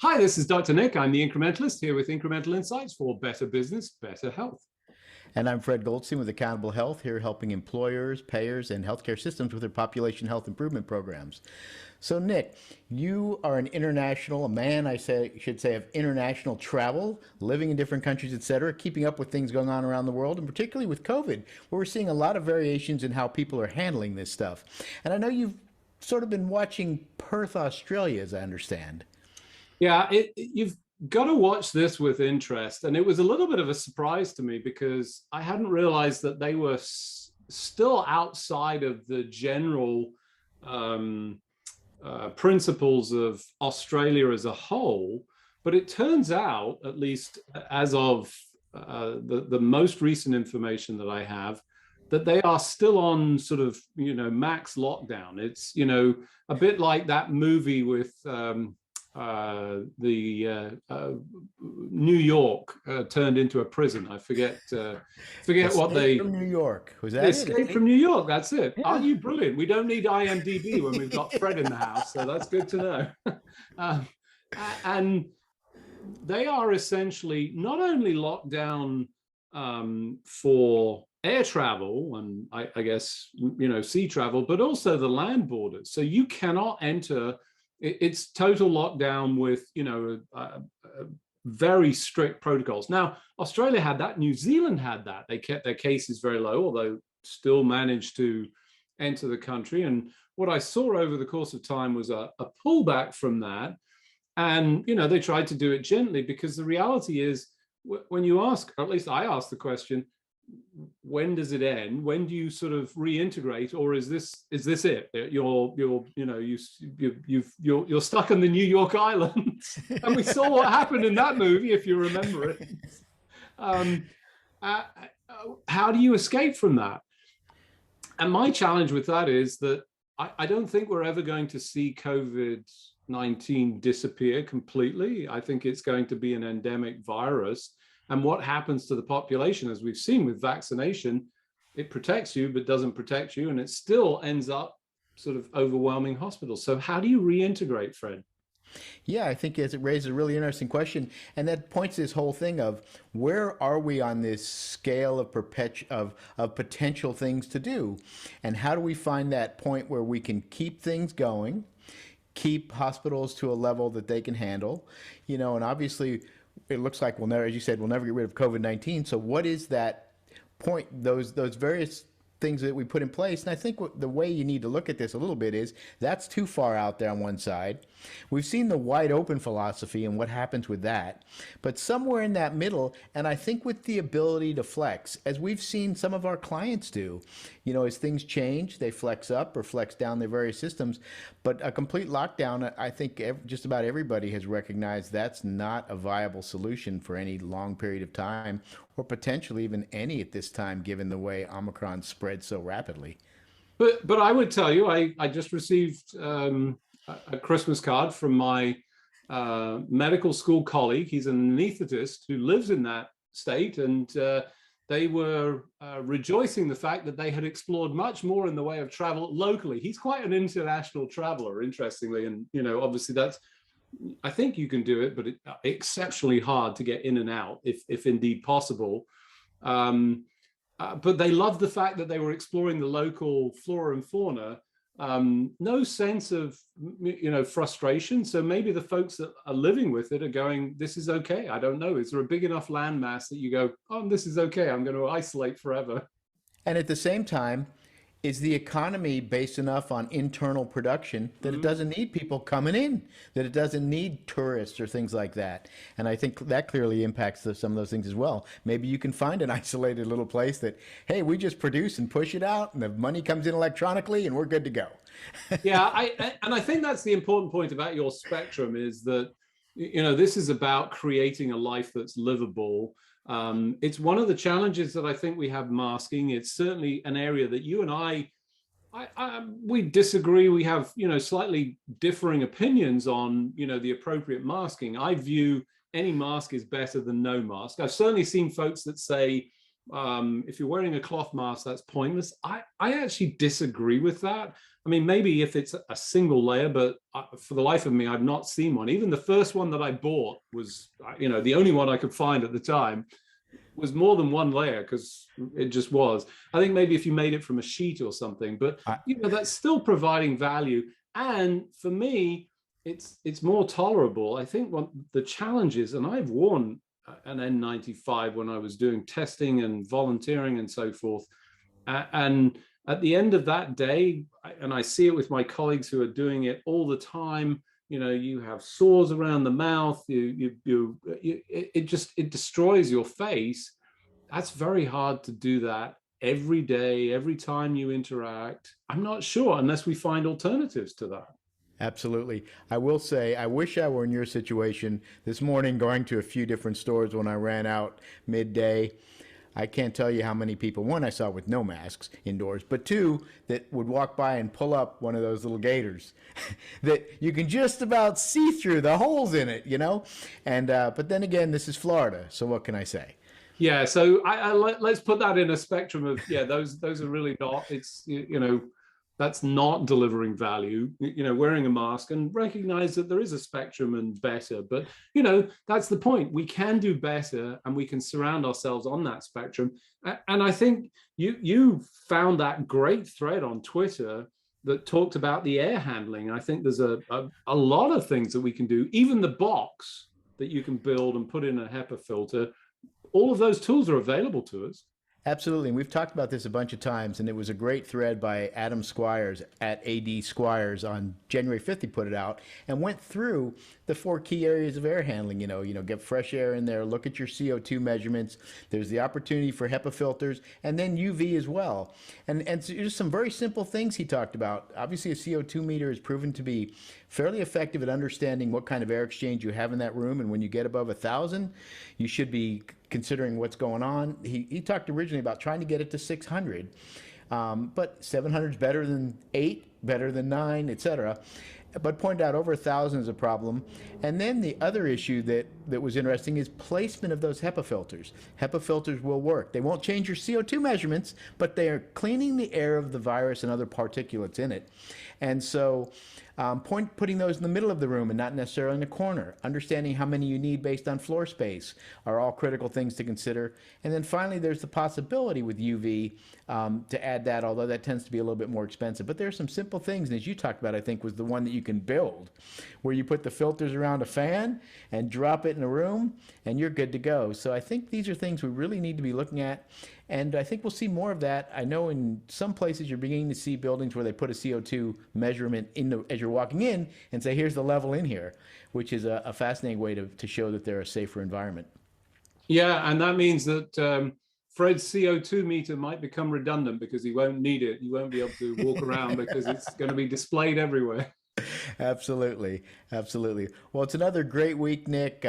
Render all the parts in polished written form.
Hi, this is Dr. Nick. I'm the incrementalist here with incremental insights for better business, better health. And I'm Fred Goldstein with Accountable Health, here helping employers, payers, and healthcare systems with their population health improvement programs. So, Nick, you are an international, a man, should say, of international travel, living in different countries, et cetera, keeping up with things going on around the world, and particularly with COVID, where we're seeing a lot of variations in how people are handling this stuff. And I know you've sort of been watching Perth, Australia, as I understand. Yeah, you've got to watch this with interest. And it was a little bit of a surprise to me because I hadn't realized that they were still outside of the general um, principles of Australia as a whole. But it turns out, at least as of the most recent information that I have, that they are still on sort of, max lockdown. It's, a bit like that movie with New York turned into a prison. I forget what Escape they from New York. Was that it? Escape from New York. That's it. Aren't Yeah. you brilliant? We don't need IMDb when we've got Fred in the house, so that's good to know. um, and they are essentially not only locked down for air travel and I guess sea travel, but also the land borders. So you cannot enter. It's total lockdown with very strict protocols. Now, Australia had that. New Zealand had that. They kept their cases very low, although still managed to enter the country. And what I saw over the course of time was a pullback from that. And, they tried to do it gently because the reality is when you ask, or at least I asked the question, when does it end? When do you sort of reintegrate, or is this it? You're stuck on the New York Island, and we saw what happened in that movie, if you remember it. Um, uh, how do you escape from that? And my challenge with that is that I don't think we're ever going to see COVID-19 disappear completely. I think it's going to be an endemic virus. And what happens to the population, as we've seen with vaccination, it protects you, but doesn't protect you. And it still ends up sort of overwhelming hospitals. So how do you reintegrate, Fred? Yeah, I think it raises a really interesting question, and that points to this whole thing of where are we on this scale of of potential things to do, and how do we find that point where we can keep things going, keep hospitals to a level that they can handle, and obviously it looks like we'll never, as you said, we'll never get rid of COVID-19. So what is that point? Those various things that we put in place. And I think the way you need to look at this a little bit is that's too far out there on one side. We've seen the wide open philosophy and what happens with that. But somewhere in that middle, and I think with the ability to flex, as we've seen some of our clients do, as things change, they flex up or flex down their various systems. But a complete lockdown, I think just about everybody has recognized that's not a viable solution for any long period of time, or potentially even any at this time, given the way Omicron spreads so rapidly. But I would tell you, I just received a Christmas card from my medical school colleague. He's an anesthetist who lives in that state, and they were rejoicing the fact that they had explored much more in the way of travel locally. He's quite an international traveler, interestingly, and obviously that's. I think you can do it, but it's exceptionally hard to get in and out, if indeed possible. But they loved the fact that they were exploring the local flora and fauna. No sense of frustration. So maybe the folks that are living with it are going, "This is okay." I don't know. Is there a big enough landmass that you go, "Oh, this is okay. I'm going to isolate forever"? And at the same time, is the economy based enough on internal production that it doesn't need people coming in, that it doesn't need tourists or things like that? And I think that clearly impacts some of those things as well. Maybe you can find an isolated little place that, hey, we just produce and push it out, and the money comes in electronically, and we're good to go. Yeah, I think that's the important point about your spectrum is that this is about creating a life that's livable. It's one of the challenges that I think we have masking. It's certainly an area that you and we disagree. We have slightly differing opinions on the appropriate masking. I view any mask is better than no mask. I've certainly seen folks that say if you're wearing a cloth mask, that's pointless. I actually disagree with that. I mean, maybe if it's a single layer, but for the life of me, I've not seen one. Even the first one that I bought was, the only one I could find at the time was more than one layer, because it just was. I think maybe if you made it from a sheet or something, but that's still providing value. And for me, it's more tolerable. I think what the challenge is, and I've worn an N95 when I was doing testing and volunteering and so forth. And at the end of that day, and I see it with my colleagues who are doing it all the time, you have sores around the mouth, it destroys your face. That's very hard to do that every day, every time you interact. I'm not sure, unless we find alternatives to that. Absolutely. I will say, I wish I were in your situation this morning, going to a few different stores when I ran out midday. I can't tell you how many people, one, I saw with no masks indoors, but two, that would walk by and pull up one of those little gaiters that you can just about see through the holes in it, And, but then again, this is Florida, so what can I say? Yeah, so let's put that in a spectrum of, those are really not, it's, that's not delivering value, wearing a mask, and recognize that there is a spectrum and better. But, that's the point. We can do better, and we can surround ourselves on that spectrum. And I think you found that great thread on Twitter that talked about the air handling. I think there's a lot of things that we can do. Even the box that you can build and put in a HEPA filter, all of those tools are available to us. Absolutely. And we've talked about this a bunch of times, and it was a great thread by Adam Squires at AD Squires on January 5th. He put it out and went through the 4 key areas of air handling. Get fresh air in there, look at your CO2 measurements. There's the opportunity for HEPA filters, and then UV as well. And so just some very simple things he talked about. Obviously, a CO2 meter is proven to be fairly effective at understanding what kind of air exchange you have in that room. And when you get above 1,000, you should be considering what's going on. He talked originally about trying to get it to 600, but 700 is better than 8, better than 9, etc. But pointed out over 1,000 is a problem. And then the other issue that was interesting is placement of those HEPA filters. HEPA filters will work. They won't change your CO2 measurements, but they are cleaning the air of the virus and other particulates in it. And so putting those in the middle of the room and not necessarily in the corner, understanding how many you need based on floor space are all critical things to consider. And then finally, there's the possibility with UV to add that, although that tends to be a little bit more expensive. But there are some simple things, and as you talked about, I think was the one that you can build, where you put the filters around a fan and drop it in a room, and you're good to go. So I think these are things we really need to be looking at. And I think we'll see more of that. I know in some places you're beginning to see buildings where they put a CO2 measurement as you're walking in and say, here's the level in here, which is a fascinating way to show that they're a safer environment. Yeah, and that means that Fred's CO2 meter might become redundant because he won't need it. He won't be able to walk around because it's going to be displayed everywhere. Absolutely. Absolutely. Well, it's another great week, Nick.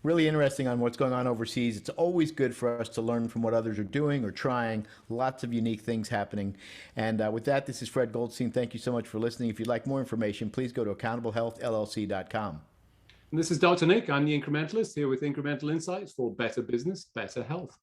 Really interesting on what's going on overseas. It's always good for us to learn from what others are doing or trying. Lots of unique things happening. And with that, this is Fred Goldstein. Thank you so much for listening. If you'd like more information, please go to accountablehealthllc.com. And this is Dr. Nick. I'm the Incrementalist here with Incremental Insights for better business, better health.